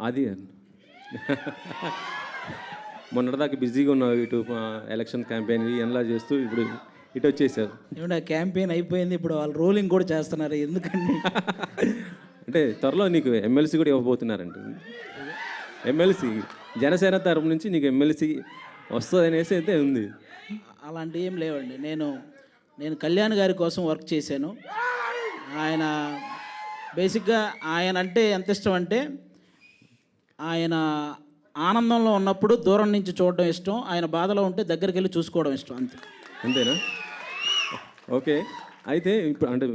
అది మొన్నటిదాకా బిజీగా ఉన్నావు, ఇటు ఎలక్షన్ క్యాంపెయిన్ ఎలా చేస్తూ ఇప్పుడు ఇటు వచ్చేసారు. ఏమంటే ఆ క్యాంపెయిన్ అయిపోయింది, ఇప్పుడు వాళ్ళు రోలింగ్ కూడా చేస్తున్నారు. ఎందుకండి అంటే త్వరలో నీకు ఎమ్మెల్సీ కూడా ఇవ్వబోతున్నారంట. ఎమ్మెల్సీ జనసేన తరపు నుంచి నీకు ఎమ్మెల్సీ వస్తుంది అనేసి అయితే ఉంది. అలాంటివి ఏం లేవండి. నేను కళ్యాణ్ గారి కోసం వర్క్ చేశాను. ఆయన బేసిక్గా ఆయన అంటే ఎంత ఇష్టం అంటే, ఆయన ఆనందంలో ఉన్నప్పుడు దూరం నుంచి చూడడం ఇష్టం, ఆయన బాధలో ఉంటే దగ్గరికి వెళ్ళి చూసుకోవడం ఇష్టం, అంతే. అంతేనా? ఓకే. అయితే ఇప్పుడు అంటే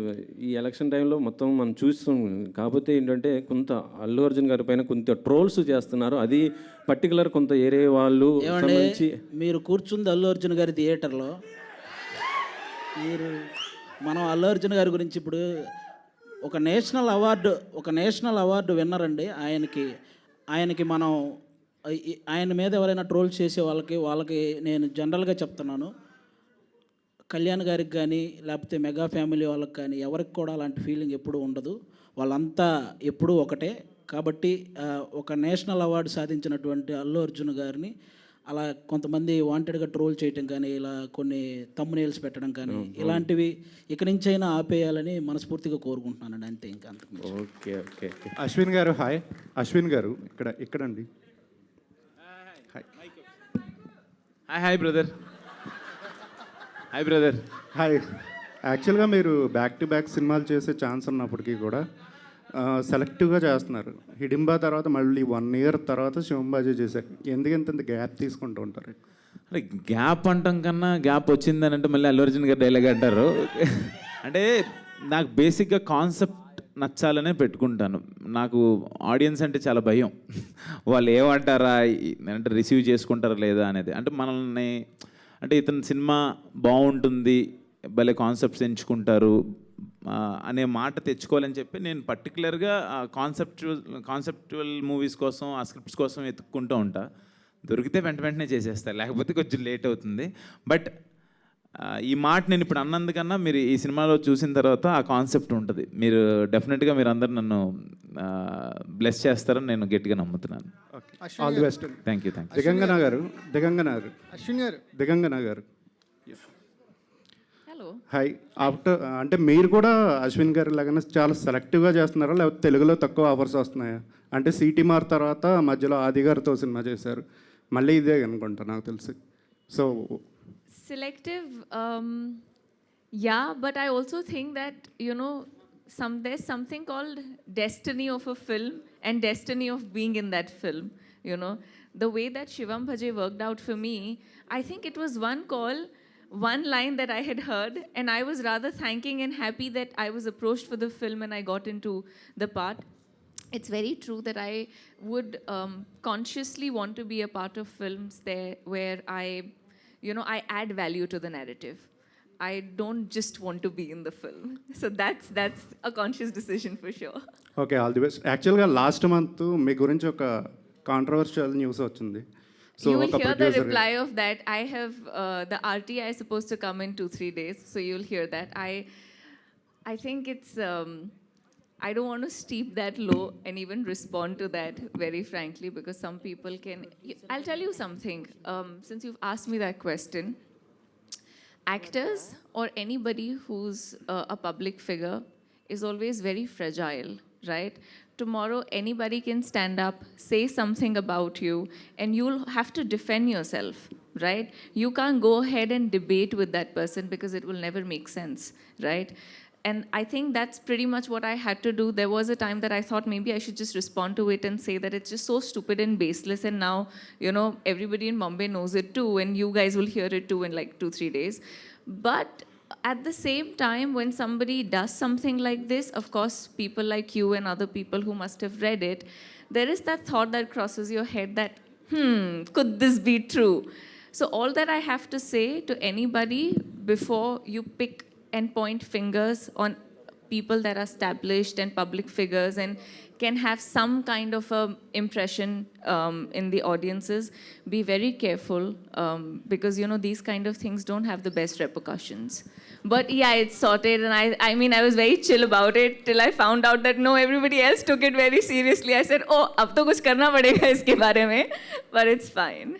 ఈ ఎలక్షన్ టైంలో మొత్తం మనం చూస్తాం. కాకపోతే ఏంటంటే కొంత అల్లు అర్జున్ గారి పైన కొంత ట్రోల్స్ చేస్తున్నారు. అది పర్టికులర్ కొంత ఏరే వాళ్ళు సంబంధించి. మీరు కూర్చుంది అల్లు అర్జున్ గారి థియేటర్లో, మనం అల్లు అర్జున్ గారి గురించి ఇప్పుడు ఒక నేషనల్ అవార్డు విన్నర్ అండి. ఆయనకి మనం ఆయన మీద ఎవరైనా ట్రోల్ చేసే వాళ్ళకి నేను జనరల్గా చెప్తున్నాను, కళ్యాణ్ గారికి కానీ లేకపోతే మెగా ఫ్యామిలీ వాళ్ళకి కానీ ఎవరికి కూడా అలాంటి ఫీలింగ్ ఎప్పుడూ ఉండదు. వాళ్ళంతా ఎప్పుడూ ఒకటే. కాబట్టి ఒక నేషనల్ అవార్డు సాధించినటువంటి అల్లు అర్జున్ గారిని అలా కొంతమంది వాంటెడ్గా ట్రోల్ చేయటం కానీ, ఇలా కొన్ని థంబ్నెయిల్స్ పెట్టడం కానీ, ఇలాంటివి ఇక నుంచైనా ఆపేయాలని మనస్ఫూర్తిగా కోరుకుంటున్నానండి, అంతే. ఇంకా అంతకు. Okay okay. అశ్విన్ గారు హాయ్. అశ్విన్ గారు ఇక్కడండి. Hi brother. హాయ్. యాక్చువల్గా మీరు బ్యాక్ టు బ్యాక్ సినిమాలు చేసే ఛాన్స్ ఉన్నప్పటికీ కూడా సెలెక్టివ్గా చేస్తున్నారు. హిడింబా తర్వాత మళ్ళీ 1 year తర్వాత శివంబాజీ చేశారు. ఎందుకంత గ్యాప్ తీసుకుంటూ ఉంటారు? అంటే గ్యాప్ అంటాం కన్నా గ్యాప్ వచ్చిందని అంటే మళ్ళీ అల్లు అర్జున్ గారు డైలాగ్ అంటారు. అంటే నాకు బేసిక్గా కాన్సెప్ట్ నచ్చాలనే పెట్టుకుంటాను. నాకు ఆడియన్స్ అంటే చాలా భయం. వాళ్ళు ఏమంటారా అంటే రిసీవ్ చేసుకుంటారా లేదా అనేది. అంటే మనల్ని అంటే ఇతని సినిమా బాగుంటుంది, భలే కాన్సెప్ట్స్ ఎంచుకుంటారు అనే మాట తెచ్చుకోవాలని చెప్పి నేను పర్టికులర్గా కాన్సెప్చువల్ మూవీస్ కోసం, ఆ స్క్రిప్ట్స్ కోసం వెతుక్కుంటూ ఉంటా. దొరికితే వెంటనే చేసేస్తాను, లేకపోతే కొంచెం లేట్ అవుతుంది. బట్ ఈ మాట నేను ఇప్పుడు అన్నందుకన్నా మీరు ఈ సినిమాలో చూసిన తర్వాత ఆ కాన్సెప్ట్ ఉంటుంది. మీరు డెఫినెట్గా మీరు అందరు నన్ను బ్లెస్ చేస్తారని నేను గట్టిగా నమ్ముతున్నాను. All the best. Thank you. Digangana గారు హలో. హాయ్. ఆఫ్టర్ అంటే మీరు కూడా అశ్విన్ గారి లాగానే చాలా సెలెక్టివ్గా చేస్తున్నారా, లేకపోతే తెలుగులో తక్కువ ఆఫర్స్ వస్తున్నాయా? అంటే సిటీమార్ తర్వాత మధ్యలో ఆది గారితో సినిమా చేశారు, మళ్ళీ ఇదే అనుకుంటా నాకు తెలిసి. So Selective, yeah, but I also think that, there's something called destiny of a film and destiny of being in that film. The way that Shivam Bhaje worked out for me, I think it was one call, one line that I had heard, and I was rather thanking and happy that I was approached for the film and I got into the part. It's very true that I would consciously want to be a part of films there where I add value to the narrative. I don't just want to be in the film. So that's a conscious decision for sure. Okay, all the best. యాక్చువల్గా last month మీ గురించి ఒక controversial news వచ్చింది. So you will hear the reply of that. I have the RTI is supposed to come in 2-3 days, so you'll hear that. I think it's I don't want to steep that low and even respond to that very frankly, because some people can. I'll tell you something. Since you've asked me that question, actors or anybody who's a public figure is always very fragile, right? Tomorrow anybody can stand up, say something about you, and you'll have to defend yourself, right? You can't go ahead and debate with that person because it will never make sense, right? And I think that's pretty much what I had to do. There was a time that I thought maybe I should just respond to it and say that it's just so stupid and baseless. And now, everybody in Mumbai knows it too. And you guys will hear it too in like 2-3 days. But at the same time, when somebody does something like this, of course, people like you and other people who must have read it, there is that thought that crosses your head that, could this be true? So all that I have to say to anybody before you pick and point fingers on people that are established and public figures and can have some kind of a impression in the audiences, be very careful because you know these kind of things don't have the best repercussions. But yeah, it's sorted, and I mean I was very chill about it till I found out that no, everybody else took it very seriously. I said, oh, ab to kuch karna padega iske bare mein, but it's fine.